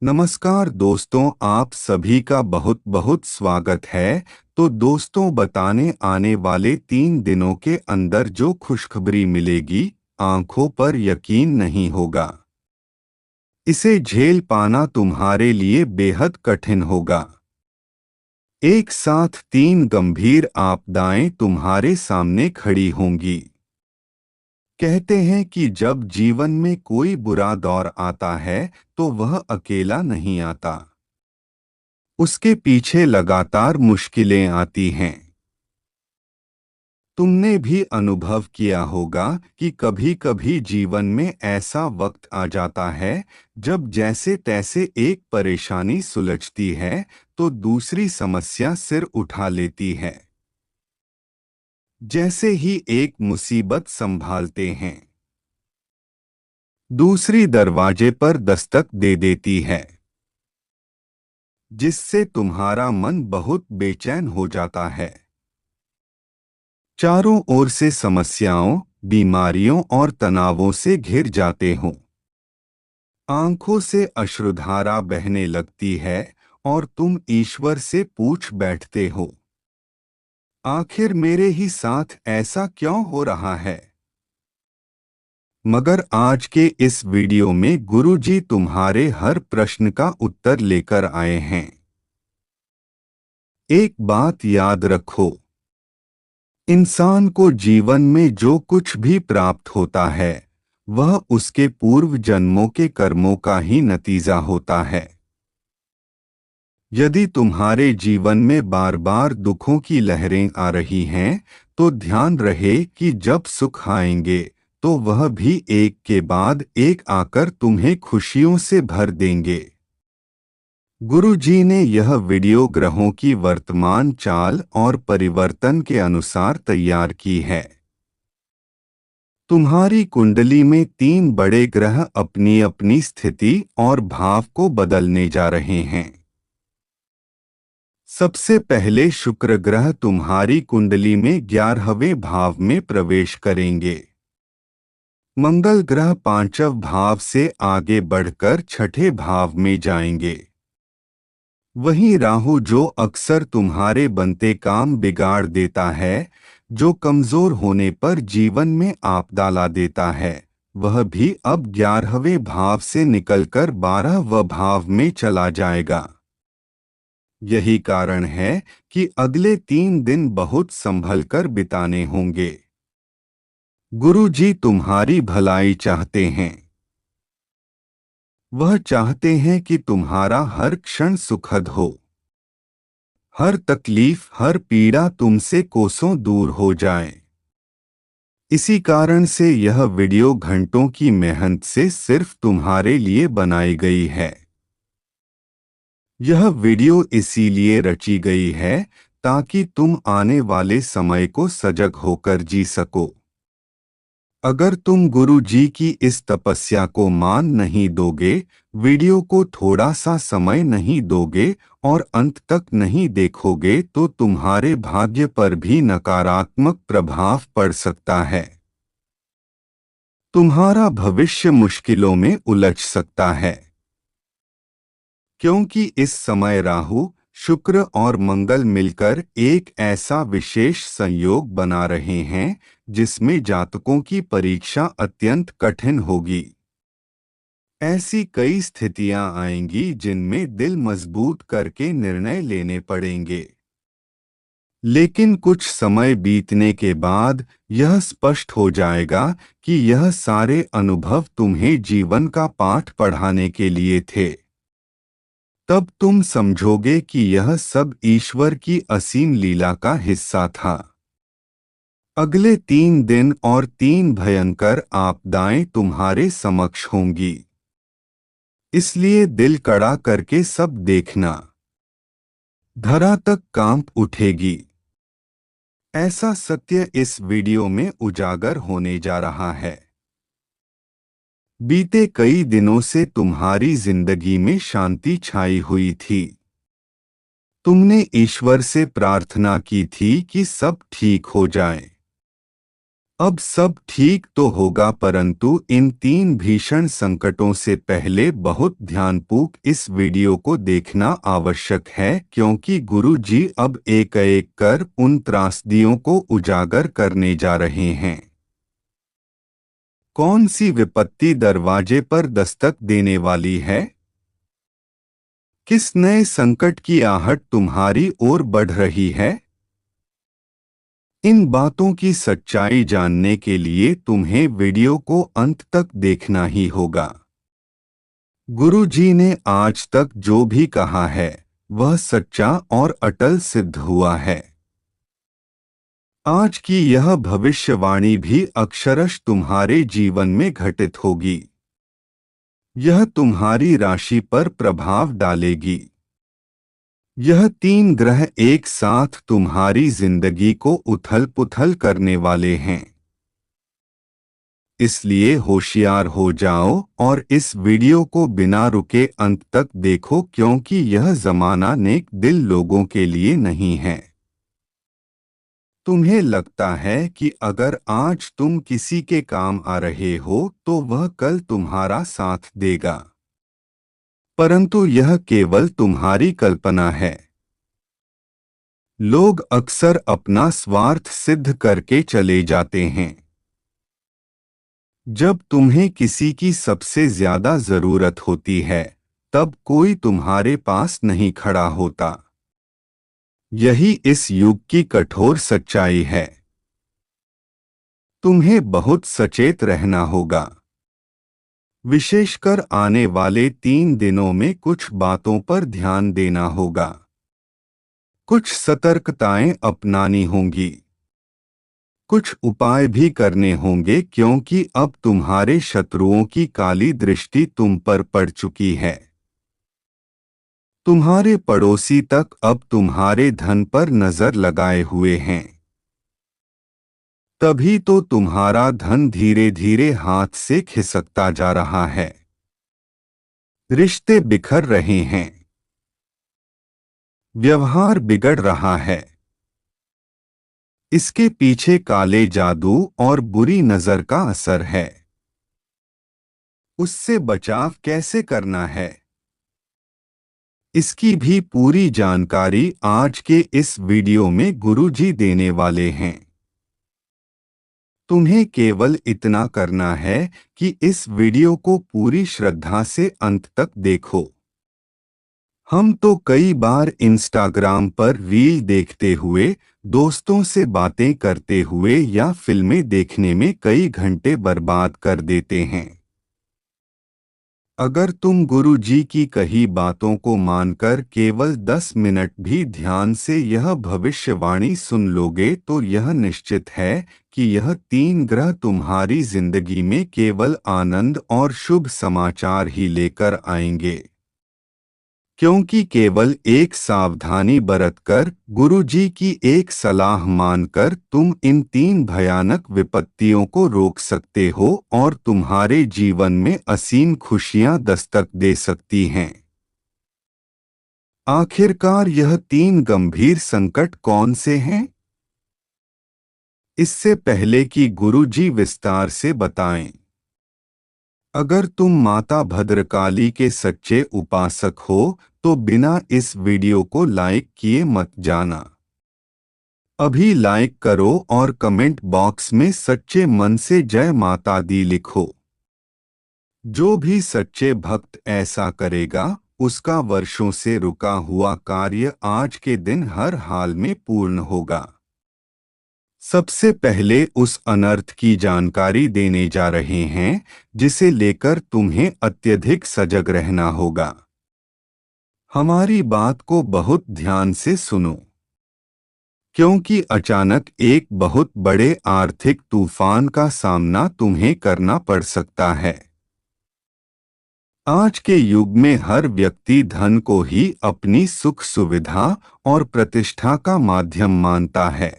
नमस्कार दोस्तों, आप सभी का बहुत बहुत स्वागत है। तो दोस्तों, बताने आने वाले 3 दिनों के अंदर जो खुशखबरी मिलेगी, आंखों पर यकीन नहीं होगा। इसे झेल पाना तुम्हारे लिए बेहद कठिन होगा। एक साथ 3 गंभीर आपदाएं तुम्हारे सामने खड़ी होंगी। कहते हैं कि जब जीवन में कोई बुरा दौर आता है तो वह अकेला नहीं आता। उसके पीछे लगातार मुश्किलें आती हैं। तुमने भी अनुभव किया होगा कि कभी-कभी जीवन में ऐसा वक्त आ जाता है जब जैसे तैसे एक परेशानी सुलझती है तो दूसरी समस्या सिर उठा लेती है। जैसे ही एक मुसीबत संभालते हैं, दूसरी दरवाजे पर दस्तक दे देती है, जिससे तुम्हारा मन बहुत बेचैन हो जाता है। चारों ओर से समस्याओं, बीमारियों और तनावों से घिर जाते हो। आंखों से अश्रुधारा बहने लगती है और तुम ईश्वर से पूछ बैठते हो, आखिर मेरे ही साथ ऐसा क्यों हो रहा है। मगर आज के इस वीडियो में गुरुजी तुम्हारे हर प्रश्न का उत्तर लेकर आए हैं। एक बात याद रखो, इंसान को जीवन में जो कुछ भी प्राप्त होता है वह उसके पूर्व जन्मों के कर्मों का ही नतीजा होता है। यदि तुम्हारे जीवन में बार बार दुखों की लहरें आ रही हैं तो ध्यान रहे कि जब सुख आएंगे तो वह भी एक के बाद एक आकर तुम्हें खुशियों से भर देंगे। गुरु जी ने यह वीडियो ग्रहों की वर्तमान चाल और परिवर्तन के अनुसार तैयार की है। तुम्हारी कुंडली में 3 बड़े ग्रह अपनी अपनी स्थिति और भाव को बदलने जा रहे हैं। सबसे पहले शुक्र ग्रह तुम्हारी कुंडली में 11वें भाव में प्रवेश करेंगे। मंगल ग्रह 5वें भाव से आगे बढ़कर 6ठे भाव में जाएंगे। वहीं राहु, जो अक्सर तुम्हारे बनते काम बिगाड़ देता है, जो कमजोर होने पर जीवन में आपदा ला देता है, वह भी अब 11वें भाव से निकलकर 12वें भाव में चला जाएगा। यही कारण है कि अगले 3 दिन बहुत संभल कर बिताने होंगे। गुरु जी तुम्हारी भलाई चाहते हैं। वह चाहते हैं कि तुम्हारा हर क्षण सुखद हो, हर तकलीफ, हर पीड़ा तुमसे कोसों दूर हो जाए। इसी कारण से यह वीडियो घंटों की मेहनत से सिर्फ तुम्हारे लिए बनाई गई है। यह वीडियो इसीलिए रची गई है ताकि तुम आने वाले समय को सजग होकर जी सको। अगर तुम गुरु जी की इस तपस्या को मान नहीं दोगे, वीडियो को थोड़ा सा समय नहीं दोगे और अंत तक नहीं देखोगे तो तुम्हारे भाग्य पर भी नकारात्मक प्रभाव पड़ सकता है। तुम्हारा भविष्य मुश्किलों में उलझ सकता है, क्योंकि इस समय राहु, शुक्र और मंगल मिलकर एक ऐसा विशेष संयोग बना रहे हैं जिसमें जातकों की परीक्षा अत्यंत कठिन होगी। ऐसी कई स्थितियां आएंगी जिनमें दिल मजबूत करके निर्णय लेने पड़ेंगे। लेकिन कुछ समय बीतने के बाद यह स्पष्ट हो जाएगा कि यह सारे अनुभव तुम्हें जीवन का पाठ पढ़ाने के लिए थे। तब तुम समझोगे कि यह सब ईश्वर की असीम लीला का हिस्सा था। अगले 3 दिन और 3 भयंकर आपदाएं तुम्हारे समक्ष होंगी, इसलिए दिल कड़ा करके सब देखना। धरा तक कांप उठेगी। ऐसा सत्य इस वीडियो में उजागर होने जा रहा है। बीते कई दिनों से तुम्हारी जिंदगी में शांति छाई हुई थी। तुमने ईश्वर से प्रार्थना की थी कि सब ठीक हो जाए। अब सब ठीक तो होगा, परंतु इन 3 भीषण संकटों से पहले बहुत ध्यानपूर्वक इस वीडियो को देखना आवश्यक है, क्योंकि गुरु जी अब एक एक कर उन त्रासदियों को उजागर करने जा रहे हैं। कौन सी विपत्ति दरवाजे पर दस्तक देने वाली है? किस नए संकट की आहट तुम्हारी ओर बढ़ रही है? इन बातों की सच्चाई जानने के लिए तुम्हें वीडियो को अंत तक देखना ही होगा। गुरु जी ने आज तक जो भी कहा है वह सच्चा और अटल सिद्ध हुआ है। आज की यह भविष्यवाणी भी अक्षरश तुम्हारे जीवन में घटित होगी। यह तुम्हारी राशि पर प्रभाव डालेगी। यह 3 ग्रह एक साथ तुम्हारी जिंदगी को उथल-पुथल करने वाले हैं। इसलिए होशियार हो जाओ और इस वीडियो को बिना रुके अंत तक देखो, क्योंकि यह जमाना नेक दिल लोगों के लिए नहीं है। तुम्हें लगता है कि अगर आज तुम किसी के काम आ रहे हो तो वह कल तुम्हारा साथ देगा, परंतु यह केवल तुम्हारी कल्पना है। लोग अक्सर अपना स्वार्थ सिद्ध करके चले जाते हैं। जब तुम्हें किसी की सबसे ज्यादा जरूरत होती है तब कोई तुम्हारे पास नहीं खड़ा होता। यही इस युग की कठोर सच्चाई है। तुम्हें बहुत सचेत रहना होगा। विशेषकर आने वाले 3 दिनों में कुछ बातों पर ध्यान देना होगा। कुछ सतर्कताएं अपनानी होंगी। कुछ उपाय भी करने होंगे, क्योंकि अब तुम्हारे शत्रुओं की काली दृष्टि तुम पर पड़ चुकी है। तुम्हारे पड़ोसी तक अब तुम्हारे धन पर नजर लगाए हुए हैं। तभी तो तुम्हारा धन धीरे धीरे हाथ से खिसकता जा रहा है। रिश्ते बिखर रहे हैं। व्यवहार बिगड़ रहा है। इसके पीछे काले जादू और बुरी नजर का असर है। उससे बचाव कैसे करना है, इसकी भी पूरी जानकारी आज के इस वीडियो में गुरुजी देने वाले हैं। तुम्हें केवल इतना करना है कि इस वीडियो को पूरी श्रद्धा से अंत तक देखो। हम तो कई बार इंस्टाग्राम पर रील देखते हुए, दोस्तों से बातें करते हुए या फिल्में देखने में कई घंटे बर्बाद कर देते हैं। अगर तुम गुरु जी की कही बातों को मानकर केवल 10 मिनट भी ध्यान से यह भविष्यवाणी सुन लोगे तो यह निश्चित है कि यह 3 ग्रह तुम्हारी जिंदगी में केवल आनंद और शुभ समाचार ही लेकर आएंगे। क्योंकि केवल एक सावधानी बरतकर, गुरु जी की एक सलाह मानकर तुम इन 3 भयानक विपत्तियों को रोक सकते हो और तुम्हारे जीवन में असीम खुशियां दस्तक दे सकती हैं। आखिरकार यह 3 गंभीर संकट कौन से हैं? इससे पहले कि गुरु जी विस्तार से बताएं, अगर तुम माता भद्रकाली के सच्चे उपासक हो तो बिना इस वीडियो को लाइक किए मत जाना। अभी लाइक करो और कमेंट बॉक्स में सच्चे मन से जय माता दी लिखो। जो भी सच्चे भक्त ऐसा करेगा उसका वर्षों से रुका हुआ कार्य आज के दिन हर हाल में पूर्ण होगा। सबसे पहले उस अनर्थ की जानकारी देने जा रहे हैं जिसे लेकर तुम्हें अत्यधिक सजग रहना होगा। हमारी बात को बहुत ध्यान से सुनो, क्योंकि अचानक एक बहुत बड़े आर्थिक तूफान का सामना तुम्हें करना पड़ सकता है। आज के युग में हर व्यक्ति धन को ही अपनी सुख सुविधा और प्रतिष्ठा का माध्यम मानता है।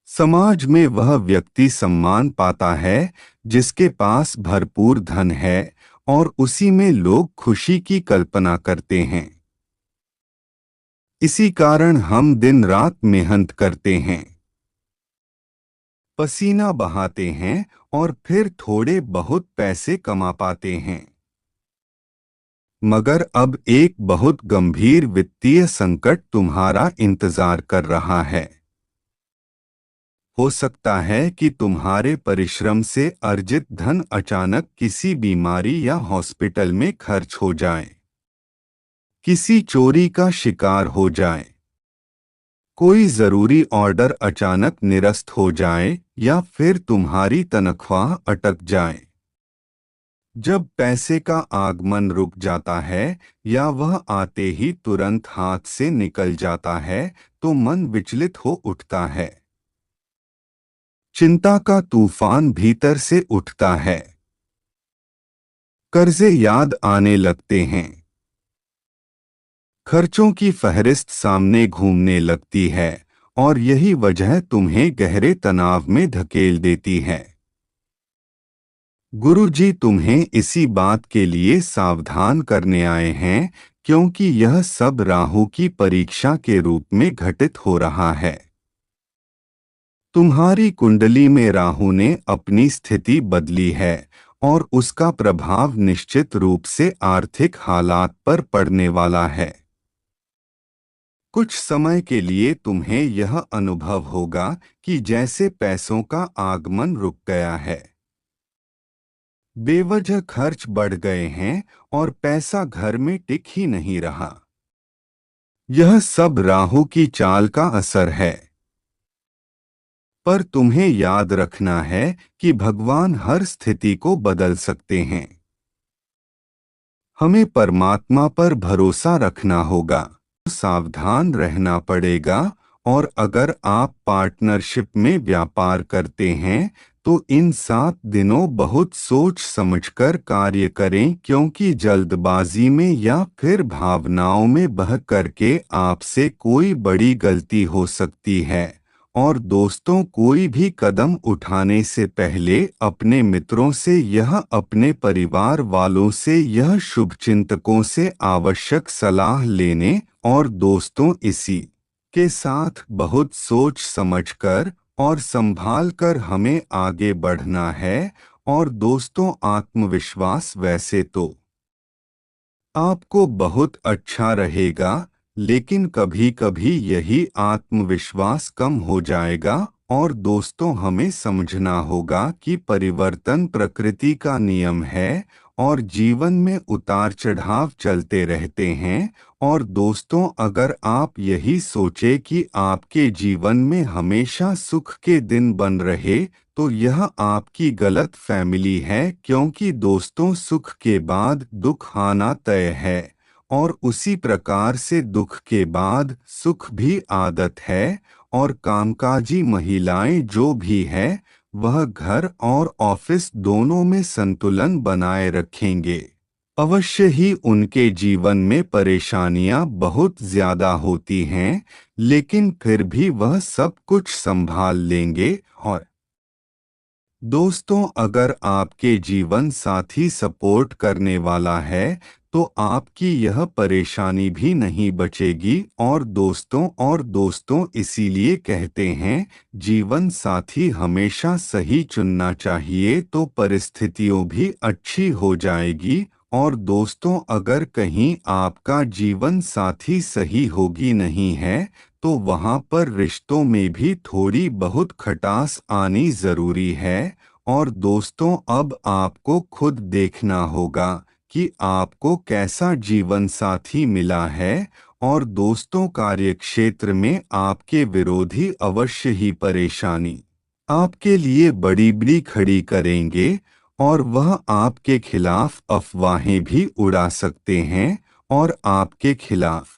समाज में वह व्यक्ति सम्मान पाता है जिसके पास भरपूर धन है और उसी में लोग खुशी की कल्पना करते हैं। इसी कारण हम दिन रात मेहनत करते हैं। पसीना बहाते हैं और फिर थोड़े बहुत पैसे कमा पाते हैं। मगर अब एक बहुत गंभीर वित्तीय संकट तुम्हारा इंतजार कर रहा है। हो सकता है कि तुम्हारे परिश्रम से अर्जित धन अचानक किसी बीमारी या हॉस्पिटल में खर्च हो जाए, किसी चोरी का शिकार हो जाए, कोई जरूरी ऑर्डर अचानक निरस्त हो जाए या फिर तुम्हारी तनख्वाह अटक जाए। जब पैसे का आगमन रुक जाता है या वह आते ही तुरंत हाथ से निकल जाता है तो मन विचलित हो उठता है। चिंता का तूफान भीतर से उठता है। कर्जे याद आने लगते हैं। खर्चों की फहरिस्त सामने घूमने लगती है और यही वजह तुम्हें गहरे तनाव में धकेल देती है। गुरुजी तुम्हें इसी बात के लिए सावधान करने आए हैं क्योंकि यह सब राहु की परीक्षा के रूप में घटित हो रहा है। तुम्हारी कुंडली में राहु ने अपनी स्थिति बदली है और उसका प्रभाव निश्चित रूप से आर्थिक हालात पर पड़ने वाला है। कुछ समय के लिए तुम्हें यह अनुभव होगा कि जैसे पैसों का आगमन रुक गया है, बेवजह खर्च बढ़ गए हैं और पैसा घर में टिक ही नहीं रहा। यह सब राहु की चाल का असर है। पर तुम्हें याद रखना है कि भगवान हर स्थिति को बदल सकते हैं। हमें परमात्मा पर भरोसा रखना होगा, सावधान रहना पड़ेगा और अगर आप पार्टनरशिप में व्यापार करते हैं तो इन 7 दिनों बहुत सोच समझकर कार्य करें क्योंकि जल्दबाजी में या फिर भावनाओं में बह करके आपसे कोई बड़ी गलती हो सकती है। और दोस्तों, कोई भी कदम उठाने से पहले अपने मित्रों से यह अपने परिवार वालों से यह शुभचिंतकों से आवश्यक सलाह लेने और दोस्तों इसी के साथ बहुत सोच समझकर और संभाल कर हमें आगे बढ़ना है। और दोस्तों, आत्मविश्वास वैसे तो आपको बहुत अच्छा रहेगा, लेकिन कभी कभी यही आत्मविश्वास कम हो जाएगा। और दोस्तों, हमें समझना होगा कि परिवर्तन प्रकृति का नियम है और जीवन में उतार चढ़ाव चलते रहते हैं। और दोस्तों, अगर आप यही सोचे कि आपके जीवन में हमेशा सुख के दिन बन रहे तो यह आपकी गलत फैमिली है क्योंकि दोस्तों, सुख के बाद दुख आना तय है और उसी प्रकार से दुख के बाद सुख भी आदत है। और कामकाजी महिलाएं जो भी है वह घर और ऑफिस दोनों में संतुलन बनाए रखेंगे। अवश्य ही उनके जीवन में परेशानियां बहुत ज्यादा होती हैं, लेकिन फिर भी वह सब कुछ संभाल लेंगे। और दोस्तों, अगर आपके जीवन साथी सपोर्ट करने वाला है तो आपकी यह परेशानी भी नहीं बचेगी। और दोस्तों इसीलिए कहते हैं जीवन साथी हमेशा सही चुनना चाहिए तो परिस्थितियों भी अच्छी हो जाएगी। और दोस्तों, अगर कहीं आपका जीवन साथी सही होगी नहीं है तो वहाँ पर रिश्तों में भी थोड़ी बहुत खटास आनी जरूरी है। और दोस्तों, अब आपको खुद देखना होगा कि आपको कैसा जीवन साथी मिला है। और दोस्तों, कार्यक्षेत्र में आपके विरोधी अवश्य ही परेशानी आपके लिए बड़ी बड़ी खड़ी करेंगे और वह आपके खिलाफ अफवाहें भी उड़ा सकते हैं और आपके खिलाफ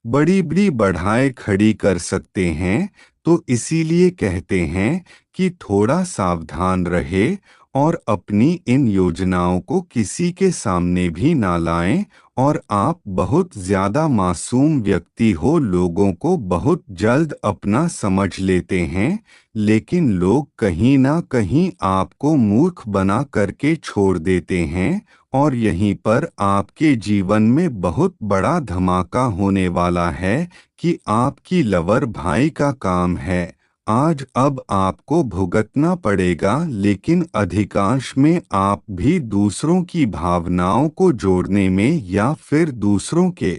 बड़ी बड़ी बढ़ाई खड़ी कर सकते हैं। तो इसीलिए कहते हैं कि थोड़ा सावधान रहे और अपनी इन योजनाओं को किसी के सामने भी ना लाएं। और आप बहुत ज्यादा मासूम व्यक्ति हो, लोगों को बहुत जल्द अपना समझ लेते हैं, लेकिन लोग कहीं ना कहीं आपको मूर्ख बना करके छोड़ देते हैं। और यहीं पर आपके जीवन में बहुत बड़ा धमाका होने वाला है कि आपकी लवर भाई का काम है आज अब आपको भुगतना पड़ेगा, लेकिन अधिकांश में आप भी दूसरों की भावनाओं को जोड़ने में या फिर दूसरों के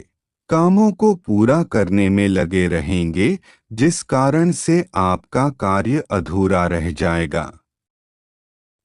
कामों को पूरा करने में लगे रहेंगे, जिस कारण से आपका कार्य अधूरा रह जाएगा।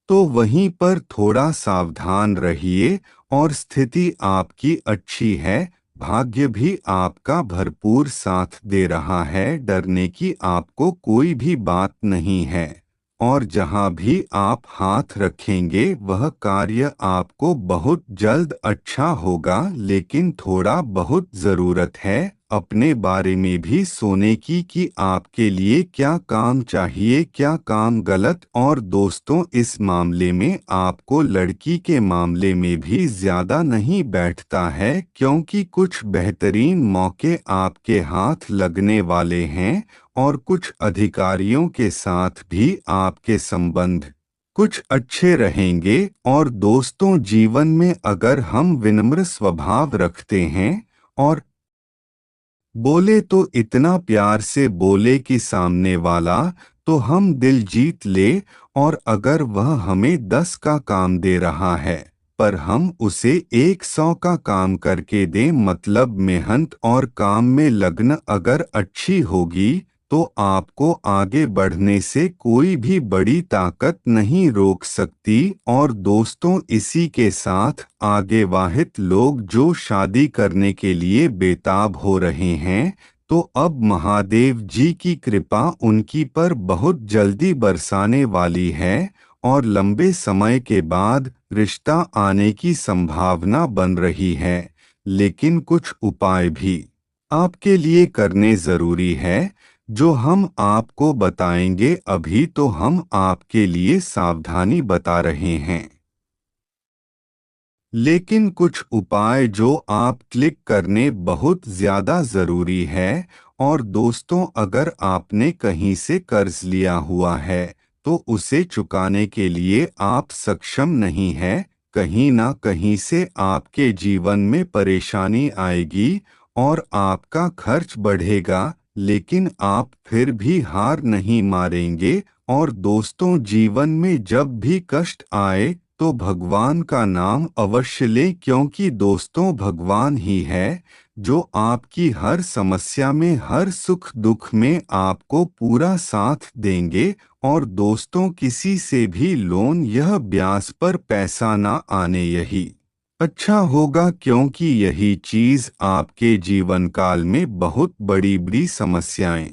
तो वहीं पर थोड़ा सावधान रहिए। और स्थिति आपकी अच्छी है, भाग्य भी आपका भरपूर साथ दे रहा है, डरने की आपको कोई भी बात नहीं है। और जहाँ भी आप हाथ रखेंगे वह कार्य आपको बहुत जल्द अच्छा होगा, लेकिन थोड़ा बहुत ज़रूरत है अपने बारे में भी सोचने की कि आपके लिए क्या काम चाहिए, क्या काम गलत। और दोस्तों, इस मामले में आपको लड़की के मामले में भी ज़्यादा नहीं बैठता है, क्योंकि कुछ बेहतरीन मौके आपके हाथ लगने वाले हैं और कुछ अधिकारियों के साथ भी आपके संबंध कुछ अच्छे रहेंगे। और दोस्तों, जीवन में अगर हम विनम्र स्वभाव रखते हैं और बोले तो इतना प्यार से बोले कि सामने वाला तो हम दिल जीत ले। और अगर वह हमें 10 का काम दे रहा है पर हम उसे 100 का काम करके दें, मतलब मेहनत और काम में लगन अगर अच्छी होगी तो आपको आगे बढ़ने से कोई भी बड़ी ताकत नहीं रोक सकती। और दोस्तों, इसी के साथ आगे वाहित लोग जो शादी करने के लिए बेताब हो रहे हैं, तो अब महादेव जी की कृपा उनकी पर बहुत जल्दी बरसाने वाली है और लंबे समय के बाद रिश्ता आने की संभावना बन रही है। लेकिन कुछ उपाय भी आपके लिए करने जरूरी है, जो हम आपको बताएंगे। अभी तो हम आपके लिए सावधानी बता रहे हैं, लेकिन कुछ उपाय जो आप क्लिक करने बहुत ज़्यादा ज़रूरी है। और दोस्तों, अगर आपने कहीं से कर्ज लिया हुआ है तो उसे चुकाने के लिए आप सक्षम नहीं हैं, कहीं ना कहीं से आपके जीवन में परेशानी आएगी और आपका खर्च बढ़ेगा, लेकिन आप फिर भी हार नहीं मारेंगे। और दोस्तों, जीवन में जब भी कष्ट आए तो भगवान का नाम अवश्य लें, क्योंकि दोस्तों भगवान ही है जो आपकी हर समस्या में, हर सुख दुख में आपको पूरा साथ देंगे। और दोस्तों, किसी से भी लोन यह ब्याज पर पैसा ना आने यही अच्छा होगा, क्योंकि यही चीज आपके जीवन काल में बहुत बड़ी बड़ी समस्याएं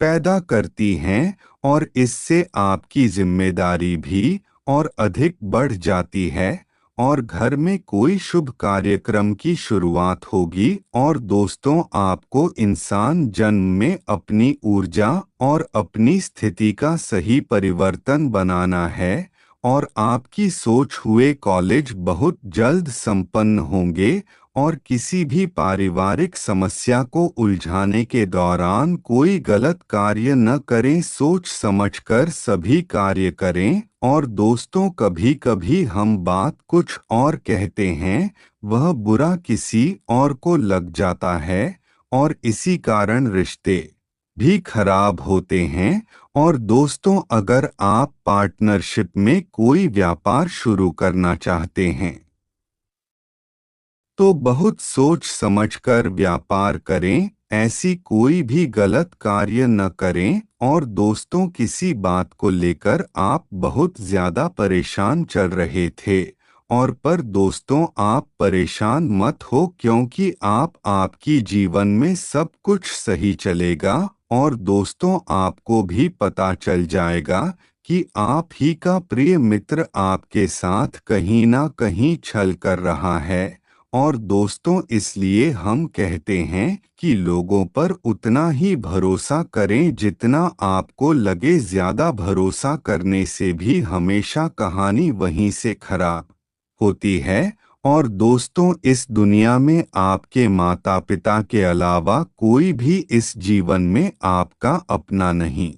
पैदा करती हैं और इससे आपकी जिम्मेदारी भी और अधिक बढ़ जाती है। और घर में कोई शुभ कार्यक्रम की शुरुआत होगी। और दोस्तों, आपको इंसान जन्म में अपनी ऊर्जा और अपनी स्थिति का सही परिवर्तन बनाना है। और आपकी सोच हुए कॉलेज बहुत जल्द संपन्न होंगे। और किसी भी पारिवारिक समस्या को उलझाने के दौरान कोई गलत कार्य न करें, सोच समझकर सभी कार्य करें। और दोस्तों, कभी कभी हम बात कुछ और कहते हैं, वह बुरा किसी और को लग जाता है और इसी कारण रिश्ते भी खराब होते हैं। और दोस्तों, अगर आप पार्टनरशिप में कोई व्यापार शुरू करना चाहते हैं तो बहुत सोच समझकर व्यापार करें, ऐसी कोई भी गलत कार्य न करें। और दोस्तों, किसी बात को लेकर आप बहुत ज्यादा परेशान चल रहे थे, और पर दोस्तों आप परेशान मत हो, क्योंकि आपकी जीवन में सब कुछ सही चलेगा। और दोस्तों, आपको भी पता चल जाएगा कि आप ही का प्रिय मित्र आपके साथ कहीं ना कहीं छल कर रहा है। और दोस्तों, इसलिए हम कहते हैं कि लोगों पर उतना ही भरोसा करें जितना आपको लगे। ज्यादा भरोसा करने से भी हमेशा कहानी वहीं से खराब होती है। और दोस्तों, इस दुनिया में आपके माता पिता के अलावा कोई भी इस जीवन में आपका अपना नहीं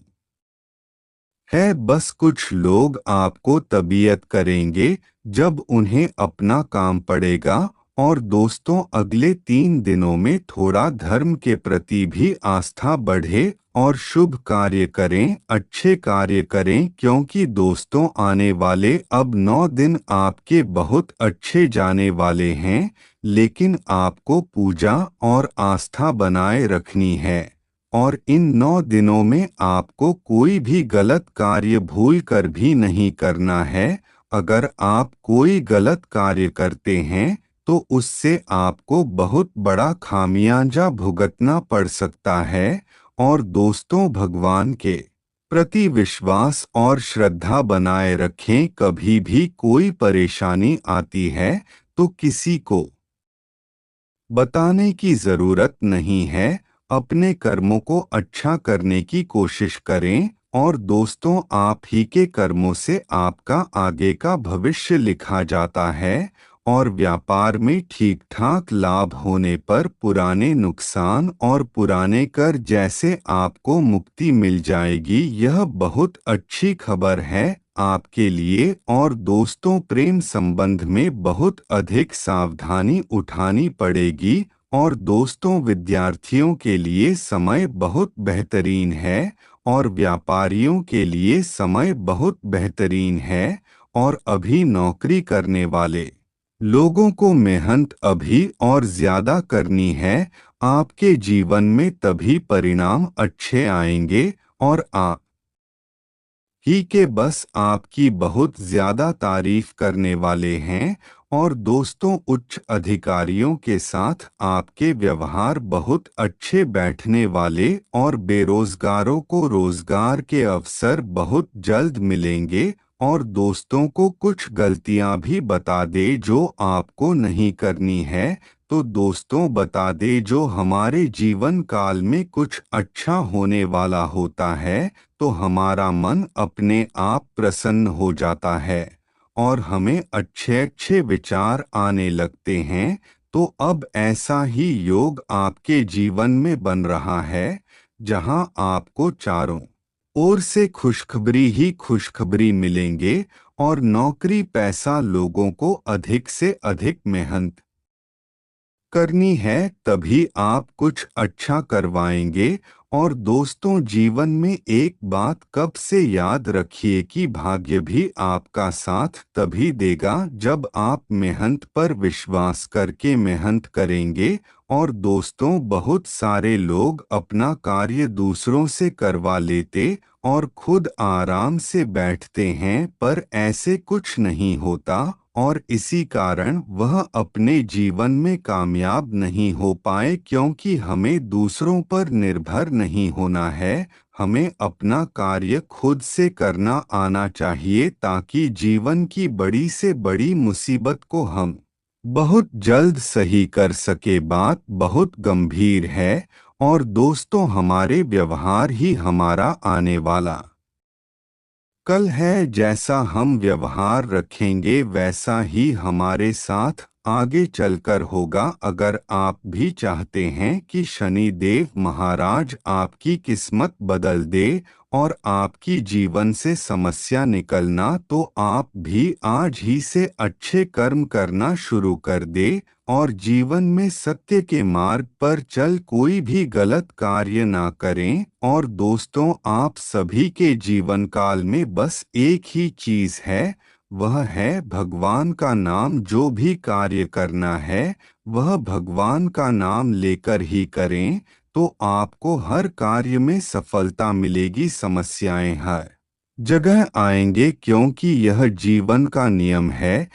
है। बस कुछ लोग आपको तबीयत करेंगे जब उन्हें अपना काम पड़ेगा, और दोस्तों, अगले 3 दिनों में थोड़ा धर्म के प्रति भी आस्था बढ़े और शुभ कार्य करें, अच्छे कार्य करें, क्योंकि दोस्तों आने वाले अब 9 दिन आपके बहुत अच्छे जाने वाले हैं। लेकिन आपको पूजा और आस्था बनाए रखनी है और इन 9 दिनों में आपको कोई भी गलत कार्य भूल कर भी नहीं करना है। अगर आप कोई गलत कार्य करते हैं तो उससे आपको बहुत बड़ा खामियाजा भुगतना पड़ सकता है। और दोस्तों, भगवान के प्रति विश्वास और श्रद्धा बनाए रखें। कभी भी कोई परेशानी आती है तो किसी को बताने की जरूरत नहीं है। अपने कर्मों को अच्छा करने की कोशिश करें और दोस्तों, आप ही के कर्मों से आपका आगे का भविष्य लिखा जाता है। और व्यापार में ठीक ठाक लाभ होने पर पुराने नुकसान और पुराने कर जैसे आपको मुक्ति मिल जाएगी। यह बहुत अच्छी खबर है आपके लिए। और दोस्तों, प्रेम संबंध में बहुत अधिक सावधानी उठानी पड़ेगी। और दोस्तों, विद्यार्थियों के लिए समय बहुत बेहतरीन है और व्यापारियों के लिए समय बहुत बेहतरीन है। और अभी नौकरी करने वाले लोगों को मेहनत अभी और ज्यादा करनी है। आपके जीवन में तभी परिणाम अच्छे आएंगे और आप ही के बस आपकी बहुत ज्यादा तारीफ करने वाले हैं। और दोस्तों, उच्च अधिकारियों के साथ आपके व्यवहार बहुत अच्छे बैठने वाले और बेरोजगारों को रोजगार के अवसर बहुत जल्द मिलेंगे। और दोस्तों को कुछ गलतियां भी बता दे जो आपको नहीं करनी है। तो दोस्तों, बता दे जो हमारे जीवन काल में कुछ अच्छा होने वाला होता है तो हमारा मन अपने आप प्रसन्न हो जाता है और हमें अच्छे अच्छे विचार आने लगते हैं। तो अब ऐसा ही योग आपके जीवन में बन रहा है जहां आपको चारों ओर से खुशखबरी ही खुशखबरी मिलेंगे। और नौकरी पैसा लोगों को अधिक से अधिक मेहनत करनी है तभी आप कुछ अच्छा करवाएंगे। और दोस्तों, जीवन में एक बात कब से याद रखिए कि भाग्य भी आपका साथ तभी देगा जब आप मेहनत पर विश्वास करके मेहनत करेंगे। और दोस्तों, बहुत सारे लोग अपना कार्य दूसरों से करवा लेते और खुद आराम से बैठते हैं, पर ऐसे कुछ नहीं होता और इसी कारण वह अपने जीवन में कामयाब नहीं हो पाए। क्योंकि हमें दूसरों पर निर्भर नहीं होना है, हमें अपना कार्य खुद से करना आना चाहिए ताकि जीवन की बड़ी से बड़ी मुसीबत को हम बहुत जल्द सही कर सके। बात बहुत गंभीर है और दोस्तों, हमारे व्यवहार ही हमारा आने वाला कल है। जैसा हम व्यवहार रखेंगे वैसा ही हमारे साथ आगे चलकर होगा। अगर आप भी चाहते हैं कि शनि देव महाराज आपकी किस्मत बदल दे और आपकी जीवन से समस्या निकलना, तो आप भी आज ही से अच्छे कर्म करना शुरू कर दे और जीवन में सत्य के मार्ग पर चल कोई भी गलत कार्य ना करें। और दोस्तों, आप सभी के जीवन काल में बस एक ही चीज है, वह है भगवान का नाम। जो भी कार्य करना है वह भगवान का नाम लेकर ही करें, तो आपको हर कार्य में सफलता मिलेगी। समस्याएं हर जगह आएंगे क्योंकि यह जीवन का नियम है।